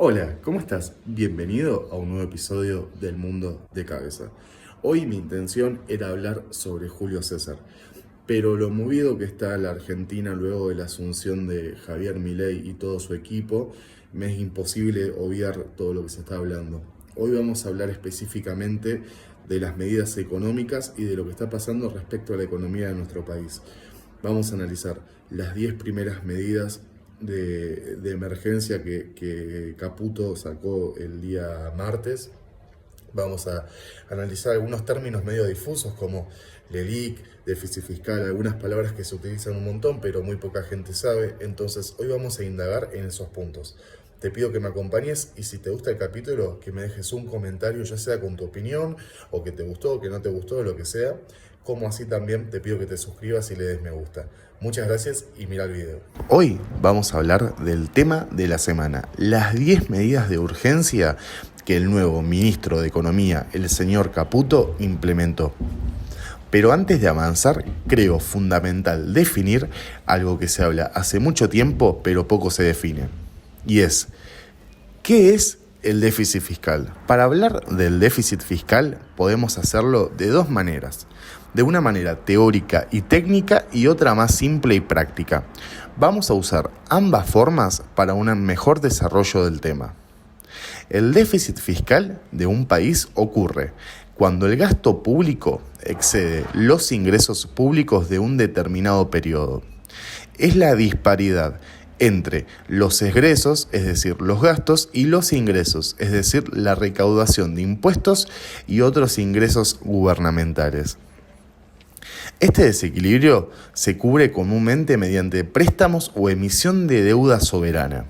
Hola, ¿cómo estás? Bienvenido a un nuevo episodio del Mundo de Cabeza. Hoy mi intención era hablar sobre Julio César, pero lo movido que está la Argentina luego de la asunción de Javier Milei y todo su equipo, me es imposible obviar todo lo que se está hablando. Hoy vamos a hablar específicamente de las medidas económicas y de lo que está pasando respecto a la economía de nuestro país. Vamos a analizar las 10 primeras medidas de emergencia que Caputo sacó el día martes. Vamos a analizar algunos términos medio difusos como LELIC, déficit fiscal, algunas palabras que se utilizan un montón pero muy poca gente sabe. Entonces hoy vamos a indagar en esos puntos. Te pido que me acompañes y si te gusta el capítulo que me dejes un comentario, ya sea con tu opinión o que te gustó o que no te gustó, lo que sea, como así también te pido que te suscribas y le des me gusta. Muchas gracias y mira el video. Hoy vamos a hablar del tema de la semana, las 10 medidas de urgencia que el nuevo ministro de Economía, el señor Caputo, implementó. Pero antes de avanzar, creo fundamental definir algo que se habla hace mucho tiempo, pero poco se define. Y es, ¿qué es el déficit fiscal? Para hablar del déficit fiscal podemos hacerlo de dos maneras. De una manera teórica y técnica y otra más simple y práctica. Vamos a usar ambas formas para un mejor desarrollo del tema. El déficit fiscal de un país ocurre cuando el gasto público excede los ingresos públicos de un determinado periodo. Es la disparidad entre los egresos, es decir, los gastos, y los ingresos, es decir, la recaudación de impuestos y otros ingresos gubernamentales. Este desequilibrio se cubre comúnmente mediante préstamos o emisión de deuda soberana.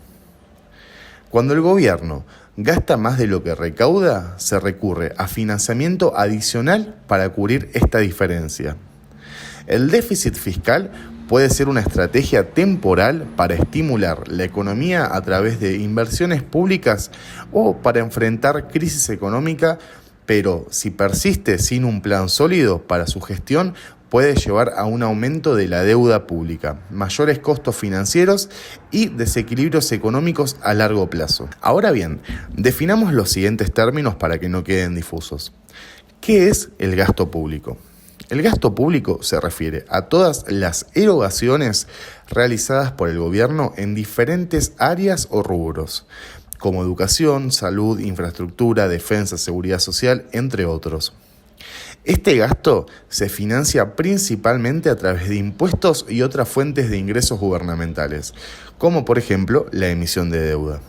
Cuando el gobierno gasta más de lo que recauda, se recurre a financiamiento adicional para cubrir esta diferencia. El déficit fiscal puede ser una estrategia temporal para estimular la economía a través de inversiones públicas o para enfrentar crisis económica, pero si persiste sin un plan sólido para su gestión, puede llevar a un aumento de la deuda pública, mayores costos financieros y desequilibrios económicos a largo plazo. Ahora bien, definamos los siguientes términos para que no queden difusos. ¿Qué es el gasto público? El gasto público se refiere a todas las erogaciones realizadas por el gobierno en diferentes áreas o rubros, como educación, salud, infraestructura, defensa, seguridad social, entre otros. Este gasto se financia principalmente a través de impuestos y otras fuentes de ingresos gubernamentales, como por ejemplo la emisión de deuda.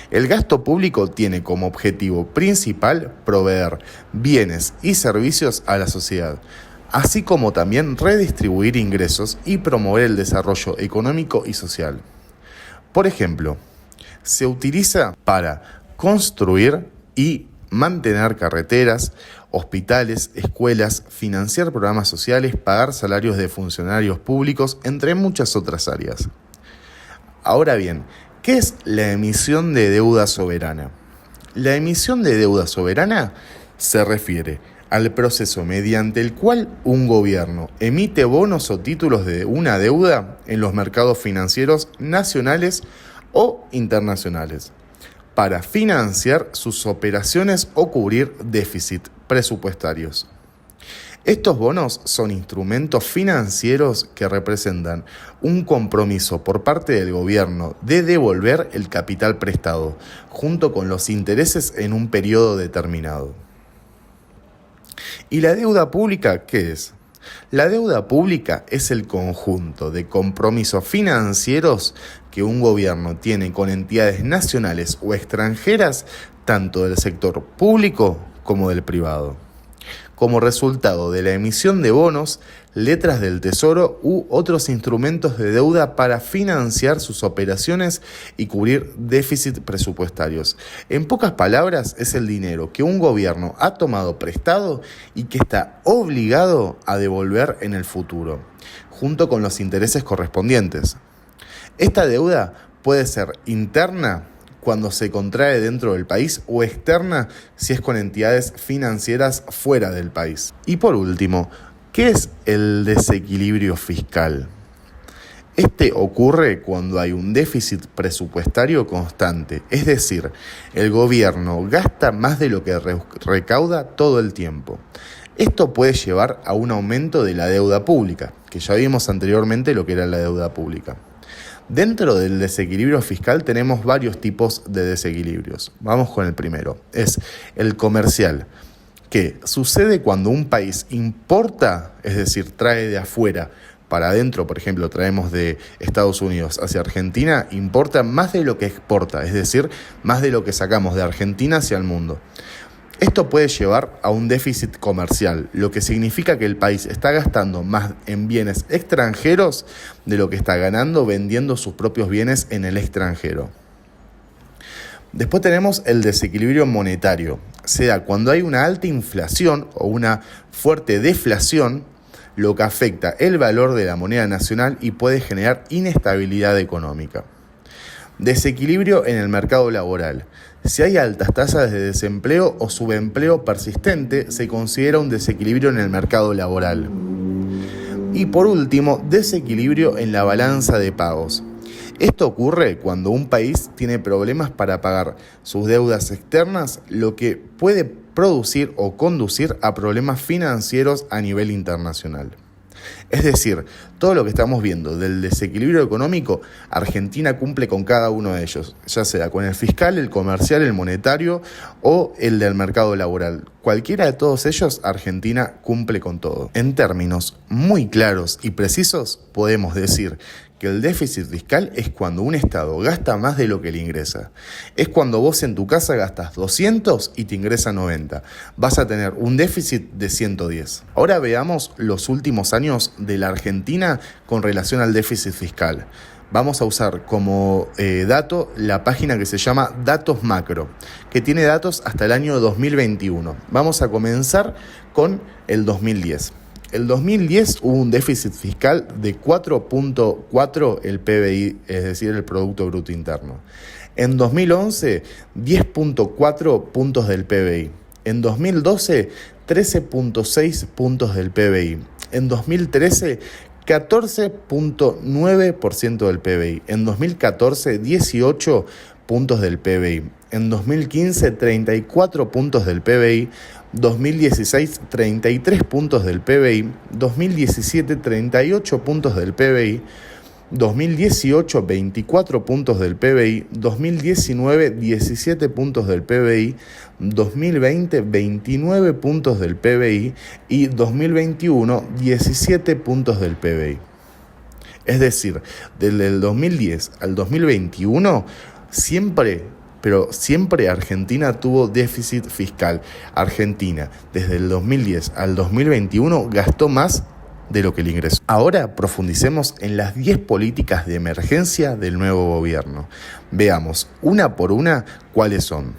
El gasto público tiene como objetivo principal proveer bienes y servicios a la sociedad, así como también redistribuir ingresos y promover el desarrollo económico y social. Por ejemplo, se utiliza para construir y mantener carreteras, hospitales, escuelas, financiar programas sociales, pagar salarios de funcionarios públicos, entre muchas otras áreas. Ahora bien, ¿qué es la emisión de deuda soberana? La emisión de deuda soberana se refiere al proceso mediante el cual un gobierno emite bonos o títulos de una deuda en los mercados financieros nacionales o internacionales, para financiar sus operaciones o cubrir déficit presupuestarios. Estos bonos son instrumentos financieros que representan un compromiso por parte del gobierno de devolver el capital prestado, junto con los intereses en un periodo determinado. ¿Y la deuda pública qué es? La deuda pública es el conjunto de compromisos financieros que un gobierno tiene con entidades nacionales o extranjeras, tanto del sector público como del privado, como resultado de la emisión de bonos, letras del tesoro u otros instrumentos de deuda para financiar sus operaciones y cubrir déficit presupuestarios. En pocas palabras, es el dinero que un gobierno ha tomado prestado y que está obligado a devolver en el futuro, junto con los intereses correspondientes. Esta deuda puede ser interna cuando se contrae dentro del país o externa si es con entidades financieras fuera del país. Y por último, ¿qué es el desequilibrio fiscal? Este ocurre cuando hay un déficit presupuestario constante, es decir, el gobierno gasta más de lo que recauda todo el tiempo. Esto puede llevar a un aumento de la deuda pública, que ya vimos anteriormente lo que era la deuda pública. Dentro del desequilibrio fiscal tenemos varios tipos de desequilibrios. Vamos con el primero, es el comercial, que sucede cuando un país importa, es decir, trae de afuera para adentro, por ejemplo, traemos de Estados Unidos hacia Argentina, importa más de lo que exporta, es decir, más de lo que sacamos de Argentina hacia el mundo. Esto puede llevar a un déficit comercial, lo que significa que el país está gastando más en bienes extranjeros de lo que está ganando vendiendo sus propios bienes en el extranjero. Después tenemos el desequilibrio monetario. Se da cuando hay una alta inflación o una fuerte deflación, lo que afecta el valor de la moneda nacional y puede generar inestabilidad económica. Desequilibrio en el mercado laboral. Si hay altas tasas de desempleo o subempleo persistente, se considera un desequilibrio en el mercado laboral. Y por último, desequilibrio en la balanza de pagos. Esto ocurre cuando un país tiene problemas para pagar sus deudas externas, lo que puede producir o conducir a problemas financieros a nivel internacional. Es decir, todo lo que estamos viendo del desequilibrio económico, Argentina cumple con cada uno de ellos, ya sea con el fiscal, el comercial, el monetario o el del mercado laboral. Cualquiera de todos ellos, Argentina cumple con todo. En términos muy claros y precisos, podemos decir que el déficit fiscal es cuando un Estado gasta más de lo que le ingresa. Es cuando vos en tu casa gastas 200 y te ingresa 90. Vas a tener un déficit de 110. Ahora veamos los últimos años de la Argentina con relación al déficit fiscal. Vamos a usar como dato la página que se llama Datos Macro, que tiene datos hasta el año 2021. Vamos a comenzar con el 2010. El 2010 hubo un déficit fiscal de 4.4 el PBI, es decir, el Producto Bruto Interno. En 2011, 10.4 puntos del PBI. En 2012, 13.6 puntos del PBI. En 2013, 14.9% del PBI. En 2014, 18 puntos del PBI. En 2015, 34 puntos del PBI. 2016, 33 puntos del PBI. 2017, 38 puntos del PBI. 2018, 24 puntos del PBI. 2019, 17 puntos del PBI. 2020, 29 puntos del PBI. Y 2021, 17 puntos del PBI. Es decir, desde el 2010 al 2021, siempre Argentina tuvo déficit fiscal. Argentina, desde el 2010 al 2021, gastó más de lo que le ingresó. Ahora profundicemos en las 10 políticas de emergencia del nuevo gobierno. Veamos una por una cuáles son.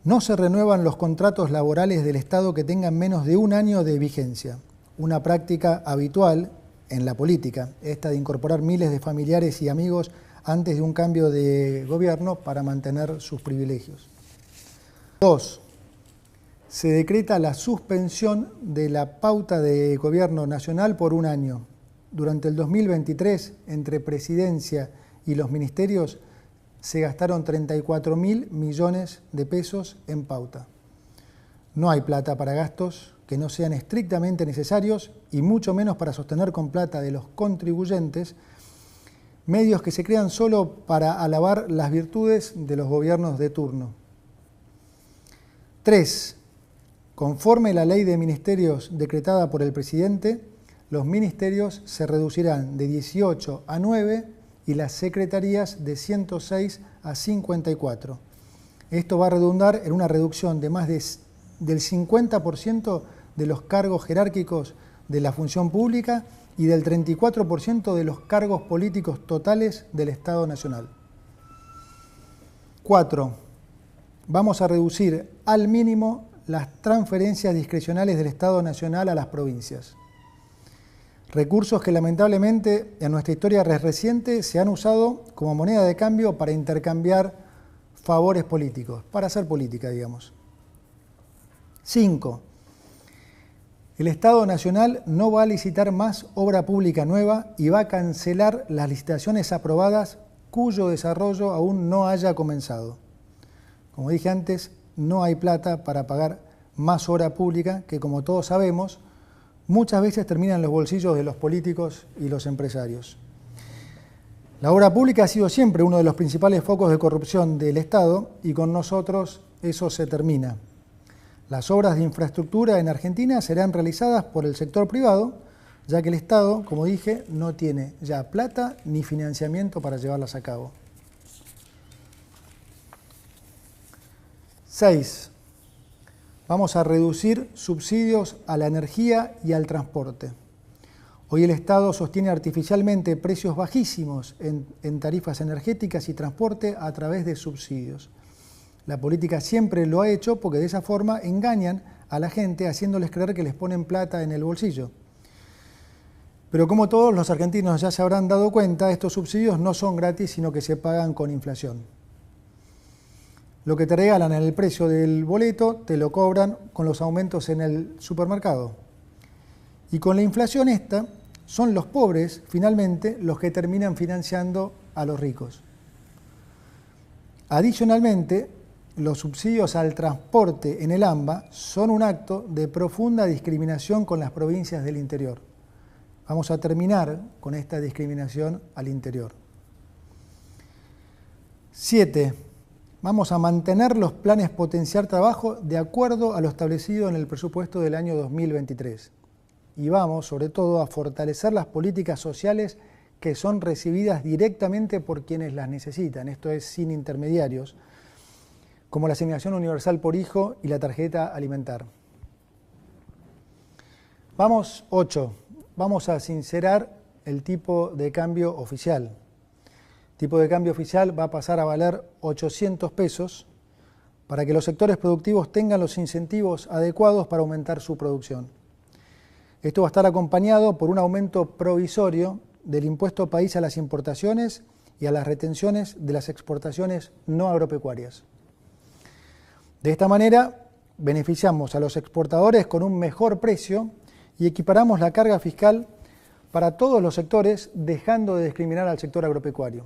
No se renuevan los contratos laborales del Estado que tengan menos de un año de vigencia. Una práctica habitual en la política, esta de incorporar miles de familiares y amigos antes de un cambio de gobierno para mantener sus privilegios. 2. Se decreta la suspensión de la pauta de gobierno nacional por un año. Durante el 2023, entre Presidencia y los ministerios, se gastaron 34.000 millones de pesos en pauta. No hay plata para gastos que no sean estrictamente necesarios y mucho menos para sostener con plata de los contribuyentes medios que se crean solo para alabar las virtudes de los gobiernos de turno. 3. Conforme la ley de ministerios decretada por el presidente, los ministerios se reducirán de 18 a 9 y las secretarías de 106 a 54. Esto va a redundar en una reducción de más del 50% de los cargos jerárquicos de la función pública y del 34% de los cargos políticos totales del Estado Nacional. 4. Vamos a reducir al mínimo las transferencias discrecionales del Estado Nacional a las provincias. Recursos que lamentablemente en nuestra historia reciente se han usado como moneda de cambio para intercambiar favores políticos, para hacer política, digamos. 5. El Estado Nacional no va a licitar más obra pública nueva y va a cancelar las licitaciones aprobadas cuyo desarrollo aún no haya comenzado. Como dije antes, no hay plata para pagar más obra pública que, como todos sabemos, muchas veces termina en los bolsillos de los políticos y los empresarios. La obra pública ha sido siempre uno de los principales focos de corrupción del Estado y con nosotros eso se termina. Las obras de infraestructura en Argentina serán realizadas por el sector privado, ya que el Estado, como dije, no tiene ya plata ni financiamiento para llevarlas a cabo. 6. Vamos a reducir subsidios a la energía y al transporte. Hoy el Estado sostiene artificialmente precios bajísimos en tarifas energéticas y transporte a través de subsidios. La política siempre lo ha hecho porque de esa forma engañan a la gente haciéndoles creer que les ponen plata en el bolsillo. Pero como todos los argentinos ya se habrán dado cuenta, estos subsidios no son gratis, sino que se pagan con inflación. Lo que te regalan en el precio del boleto, te lo cobran con los aumentos en el supermercado. Y con la inflación esta, son los pobres, finalmente, los que terminan financiando a los ricos. Adicionalmente, los subsidios al transporte en el AMBA son un acto de profunda discriminación con las provincias del interior. Vamos a terminar con esta discriminación al interior. 7. Vamos a mantener los planes potenciar trabajo de acuerdo a lo establecido en el presupuesto del año 2023. Y vamos, sobre todo, a fortalecer las políticas sociales que son recibidas directamente por quienes las necesitan, esto es, sin intermediarios, como la asignación universal por hijo y la tarjeta alimentar. 8. Vamos a sincerar el tipo de cambio oficial. El tipo de cambio oficial va a pasar a valer 800 pesos para que los sectores productivos tengan los incentivos adecuados para aumentar su producción. Esto va a estar acompañado por un aumento provisorio del impuesto país a las importaciones y a las retenciones de las exportaciones no agropecuarias. De esta manera, beneficiamos a los exportadores con un mejor precio y equiparamos la carga fiscal para todos los sectores, dejando de discriminar al sector agropecuario.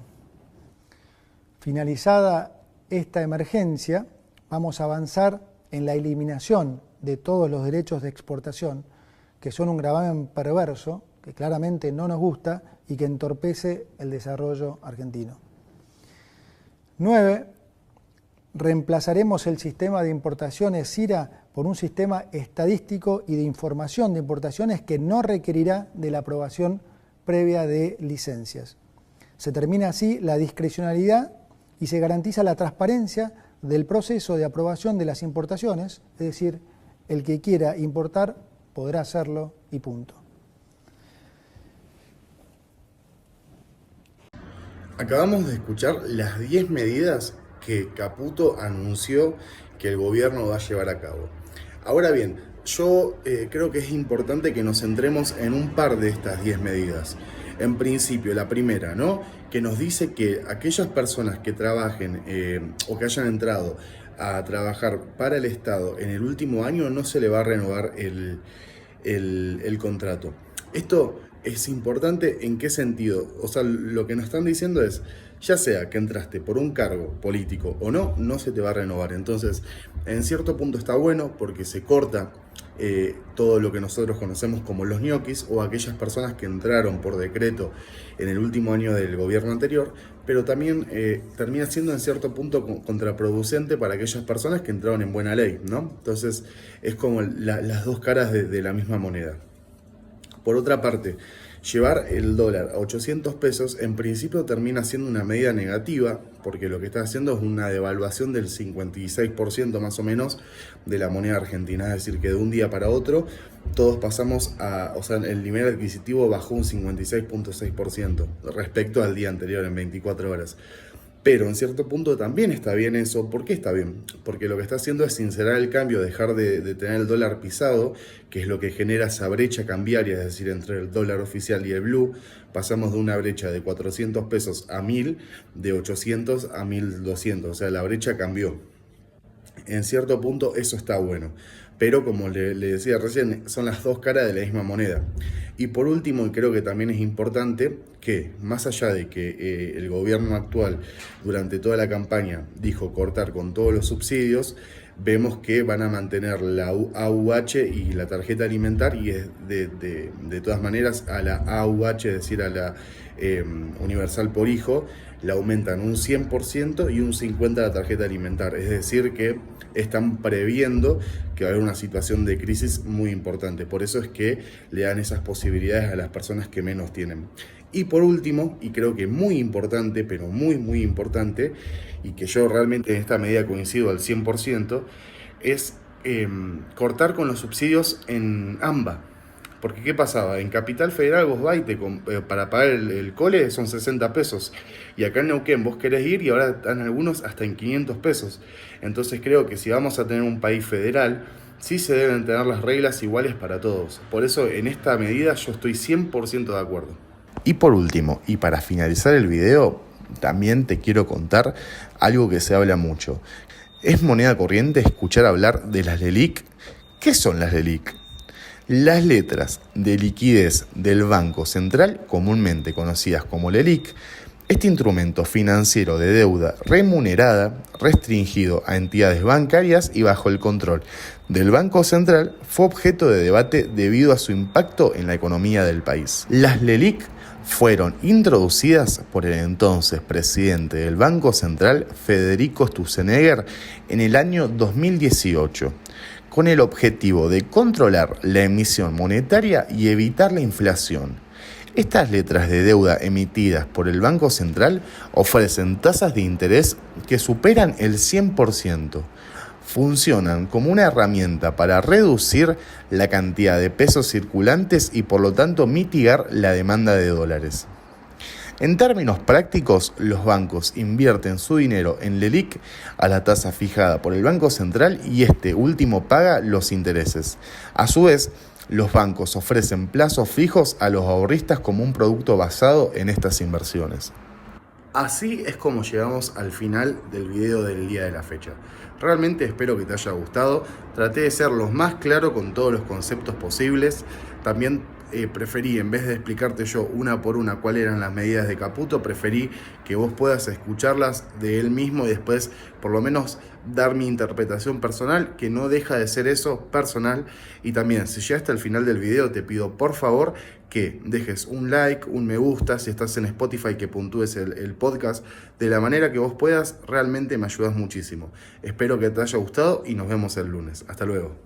Finalizada esta emergencia, vamos a avanzar en la eliminación de todos los derechos de exportación, que son un gravamen perverso, que claramente no nos gusta y que entorpece el desarrollo argentino. 9. Reemplazaremos el sistema de importaciones SIRA por un sistema estadístico y de información de importaciones que no requerirá de la aprobación previa de licencias. Se termina así la discrecionalidad y se garantiza la transparencia del proceso de aprobación de las importaciones, es decir, el que quiera importar podrá hacerlo y punto. Acabamos de escuchar las 10 medidas que Caputo anunció que el gobierno va a llevar a cabo. Ahora bien, yo creo que es importante que nos centremos en un par de estas 10 medidas. En principio, la primera, ¿no? Que nos dice que aquellas personas que trabajen o que hayan entrado a trabajar para el Estado en el último año no se le va a renovar el contrato. Esto es importante, ¿en qué sentido? O sea, lo que nos están diciendo es, ya sea que entraste por un cargo político o no, no se te va a renovar. Entonces, en cierto punto está bueno porque se corta todo lo que nosotros conocemos como los ñoquis o aquellas personas que entraron por decreto en el último año del gobierno anterior, pero también termina siendo en cierto punto contraproducente para aquellas personas que entraron en buena ley, ¿no? Entonces, es como las dos caras de la misma moneda. Por otra parte, llevar el dólar a 800 pesos en principio termina siendo una medida negativa, porque lo que está haciendo es una devaluación del 56% más o menos de la moneda argentina. Es decir, que de un día para otro todos pasamos o sea, el nivel adquisitivo bajó un 56.6% respecto al día anterior en 24 horas. Pero en cierto punto también está bien eso. ¿Por qué está bien? Porque lo que está haciendo es sincerar el cambio, dejar de tener el dólar pisado, que es lo que genera esa brecha cambiaria, es decir, entre el dólar oficial y el blue. Pasamos de una brecha de 400 pesos a 1000, de 800 a 1200, o sea, la brecha cambió. En cierto punto eso está bueno. pero como le decía recién, son las dos caras de la misma moneda. Y por último, y creo que también es importante, que más allá de que el gobierno actual durante toda la campaña dijo cortar con todos los subsidios, vemos que van a mantener la AUH y la tarjeta alimentar, y es de todas maneras a la AUH, es decir, a la universal por hijo, la aumentan un 100% y un 50% la tarjeta alimentar. Es decir, que están previendo que va a haber una situación de crisis muy importante. Por eso es que le dan esas posibilidades a las personas que menos tienen. Y por último, y creo que muy importante, pero muy importante, y que yo realmente en esta medida coincido al 100%, es cortar con los subsidios en AMBA. Porque ¿qué pasaba? En Capital Federal vos vas y para pagar el cole son 60 pesos. Y acá en Neuquén vos querés ir y ahora están algunos hasta en 500 pesos. Entonces creo que si vamos a tener un país federal, sí se deben tener las reglas iguales para todos. Por eso en esta medida yo estoy 100% de acuerdo. Y por último, y para finalizar el video, también te quiero contar algo que se habla mucho. Es moneda corriente escuchar hablar de las LELIQ. ¿Qué son las LELIQ? Las letras de liquidez del Banco Central, comúnmente conocidas como LELIQ, este instrumento financiero de deuda remunerada, restringido a entidades bancarias y bajo el control del Banco Central, fue objeto de debate debido a su impacto en la economía del país. Las LELIQ fueron introducidas por el entonces presidente del Banco Central, Federico Sturzenegger, en el año 2018. Con el objetivo de controlar la emisión monetaria y evitar la inflación. Estas letras de deuda emitidas por el Banco Central ofrecen tasas de interés que superan el 100%. Funcionan como una herramienta para reducir la cantidad de pesos circulantes y por lo tanto mitigar la demanda de dólares. En términos prácticos, los bancos invierten su dinero en LELIQ a la tasa fijada por el Banco Central y este último paga los intereses. A su vez, los bancos ofrecen plazos fijos a los ahorristas como un producto basado en estas inversiones. Así es como llegamos al final del video del día de la fecha. Realmente espero que te haya gustado. Traté de ser lo más claro con todos los conceptos posibles. También preferí, en vez de explicarte yo una por una cuáles eran las medidas de Caputo, preferí que vos puedas escucharlas de él mismo y después por lo menos dar mi interpretación personal, que no deja de ser eso, personal. Y también, si llegaste al final del video, te pido por favor que dejes un like, un me gusta, si estás en Spotify, que puntúes el podcast de la manera que vos puedas. Realmente me ayudas muchísimo. Espero que te haya gustado y nos vemos el lunes. Hasta luego.